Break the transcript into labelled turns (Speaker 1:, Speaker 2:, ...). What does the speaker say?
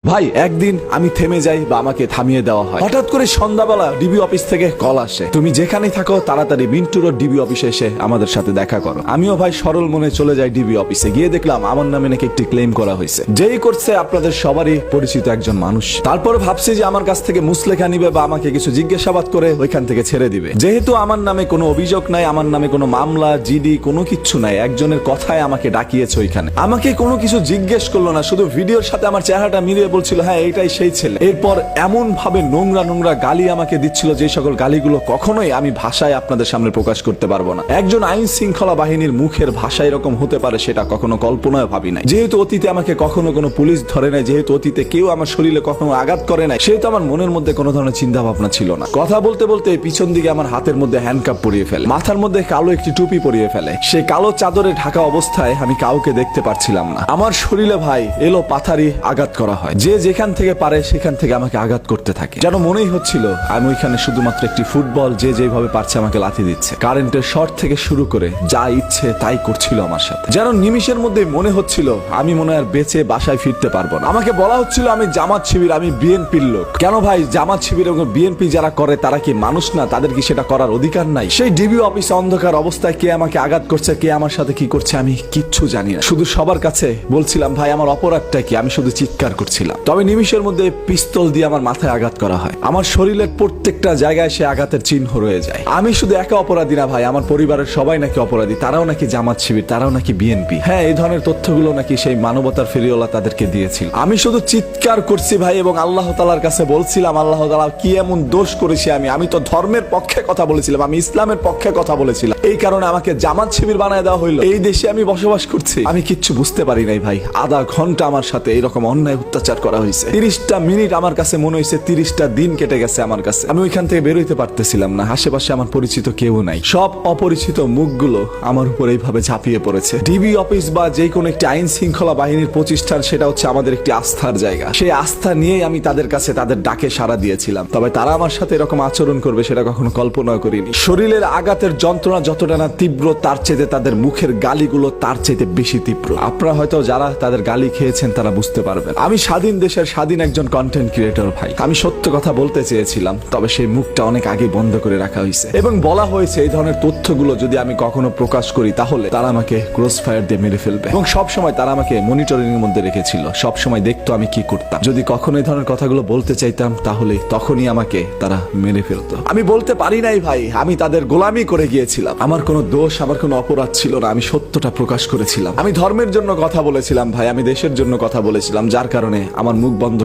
Speaker 1: ভাই একদিন আমি থেমে যাই বা আমাকে থামিয়ে দেওয়া হয়। হঠাৎ করে সন্ধ্যাবেলা ডিবি অফিস থেকে কল আসে, তুমি যেখানেই থাকো তাড়াতাড়ি মিন্টু রোড ডিবি অফিসে এসে আমাদের সাথে দেখা করো। আমিও ভাই সরল মনে চলে যাই ডিবি অফিসে। গিয়ে দেখলাম আমার নামে নাকি একটি ক্লেম করা হয়েছে, যেই করছে আপনাদের সবারই পরিচিত একজন মানুষ। তারপর ভাবছি যে আমার কাছ থেকে মুসলেখা নিবে বা আমাকে কিছু জিজ্ঞাসাবাদ করে ওইখান থেকে ছেড়ে দিবে। যেহেতু আমার নামে কোনো অভিযোগ নাই, আমার নামে কোনো মামলা জিডি কোনো কিচ্ছু নাই, একজনের কথায় আমাকে ডাকিয়েছে ওইখানে। আমাকে কোনো কিছু জিজ্ঞেস করলো না, শুধু ভিডিওর সাথে আমার চেহারাটা মিলিয়ে বলছিল হ্যাঁ এইটাই সেই ছেলে। এরপর এমন ভাবে নোংরা নোংরা গালি আমাকে দিচ্ছিল, যে সকল গালিগুলো কখনোই আমি ভাষায় আপনাদের সামনে প্রকাশ করতে পারবো না। একজন আইন শৃঙ্খলা বাহিনীর মুখের ভাষা এরকম হতে পারে সেটা কখনো কল্পনায় ভাবি নাই। যেহেতু অতীতে আমাকে কখনো কোনো পুলিশ ধরে নাই, যেহেতু অতীতে কেউ আমার শরীরে কখনো আঘাত করে নাই, সেহেতু আমার মনের মধ্যে কোনো ধরনের চিন্তা ভাবনা ছিল না। কথা বলতে বলতে পিছন দিকে আমার হাতের মধ্যে হ্যান্ডকাপ পরিয়ে ফেলে, মাথার মধ্যে কালো একটি টুপি পরিয়ে ফেলে। সে কালো চাদরে ঢাকা অবস্থায় আমি কাউকে দেখতে পারছিলাম না। আমার শরীরে ভাই এলো পাথারি আঘাত করা হয়, যে যেখান থেকে পারে সেখান থেকে আমাকে আঘাত করতে থাকে। যেন মনেই হচ্ছিল আমি ওইখানে শুধুমাত্র একটি ফুটবল, যে যেভাবে পারছে আমাকে লাথি দিচ্ছে। কারেন্টের শর্ট থেকে শুরু করে যা ইচ্ছে তাই করছিল আমার সাথে। যেন নিমিষের মধ্যে মনে হচ্ছিল আমি মনে আর বেঁচে বাসায় ফিরতে পারবো না। আমাকে বলা হচ্ছিল আমি জামাত শিবির, আমি বিএনপির লোক। কেন ভাই, জামাত শিবির এবং বিএনপি যারা করে তারা কি মানুষ না? তাদের কি সেটা করার অধিকার নাই? সেই ডিবি অফিসে অন্ধকার অবস্থায় কে আমাকে আঘাত করছে, কে আমার সাথে কি করছে আমি কিচ্ছু জানি না। শুধু সবার কাছে বলছিলাম ভাই আমার অপরাধটা কি, আমি শুধু চিৎকার করছিলাম। তবে নিমিষের মধ্যে পিস্তল দিয়ে আমার মাথায় আঘাত করা হয়। আমার শরীরের প্রত্যেকটা জায়গায় সে আঘাতের চিহ্ন রয়ে যায়। আমি শুধু একা অপরাধী না ভাই, আমার পরিবারের সবাই নাকি অপরাধী। তারাও নাকি জামাত শিবির, তারাও নাকি বিএনপি। হ্যাঁ, এই ধরনের তথ্যগুলো নাকি সেই মানবতার ফেরিওয়ালা তাদেরকে দিয়েছিল। আমি শুধু চিৎকার করছি ভাই এবং আল্লাহ তাআলার কাছে বলছিলাম আল্লাহ তাআলা কি এমন দোষ করেছি আমি তো ধর্মের পক্ষে কথা বলেছিলাম, আমি ইসলামের পক্ষে কথা বলেছিলাম, এই কারণে আমাকে জামাত শিবির বানায় দেওয়া হইলো। এই দেশে আমি বসবাস করছি, আমি কিচ্ছু বুঝতে পারি নাই ভাই। আধা ঘন্টা আমার সাথে এরকম অন্যায় অত্যাচার করা হয়েছে। 30টা মিনিট আমার কাছে মনে হয়েছে 30টা দিন কেটে গেছে আমার কাছে। আমি ওইখান থেকে বেরোইতে পারতেছিলাম না। আশেপাশে আমার পরিচিত কেউ নাই, সব অপরিচিত মুখগুলো আমার উপর এইভাবে ঝাঁপিয়ে পড়েছে। ডিবি অফিস বা যে কোনো একটি আইন শৃঙ্খলা বাহিনীর প্রতিষ্ঠান, সেটা হচ্ছে আমাদের একটি আস্থার জায়গা। সেই আস্থা নিয়েই আমি তাদের কাছে তাদের ডাকে সাড়া দিয়েছিলাম। তবে তারা আমার সাথে এরকম আচরণ করবে সেটা কখনো কল্পনা করিনি। শরীরের আঘাতের যন্ত্রণা যতটা না তীব্র, তার চেয়ে তাদের মুখের গালিগুলো তার চেয়ে বেশি তীব্র। আপনারা হয়তো যারা তাদের গালি খেয়েছেন তারা বুঝতে পারবেন। আমি স্বাধীন দেশের স্বাধীন একজন কন্টেন্ট ক্রিয়েটর ভাই। আমি সত্য কথা বলতে চেয়েছিলাম, তবে সেই মুখটা অনেক আগে বন্ধ করে রাখা হয়েছে এবং বলা হয়েছে এই ধরনের তথ্যগুলো যদি আমি কখনো প্রকাশ করি তাহলে তারা আমাকে ক্রস ফায়ার দিয়ে মেরে ফেলবে। এবং সবসময় তারা আমাকে মনিটরিং এর মধ্যে রেখেছিল, সবসময় দেখতো আমি কি করতাম। যদি কখনো এই ধরনের কথাগুলো বলতে চাইতাম তাহলে তখনই আমাকে তারা মেরে ফেলতো। আমি বলতে পারি নাই ভাই, আমি তাদের গোলামি করে গিয়েছিলাম। আমার কোনো দোষ, আমার কোনো অপরাধ ছিল না। আমি সত্যটা প্রকাশ করেছিলাম। আমি ধর্মের জন্য কথা বলেছিলাম ভাই, আমি দেশের জন্য কথা বলেছিলাম, যার কারণে আমার মুখ বন্ধ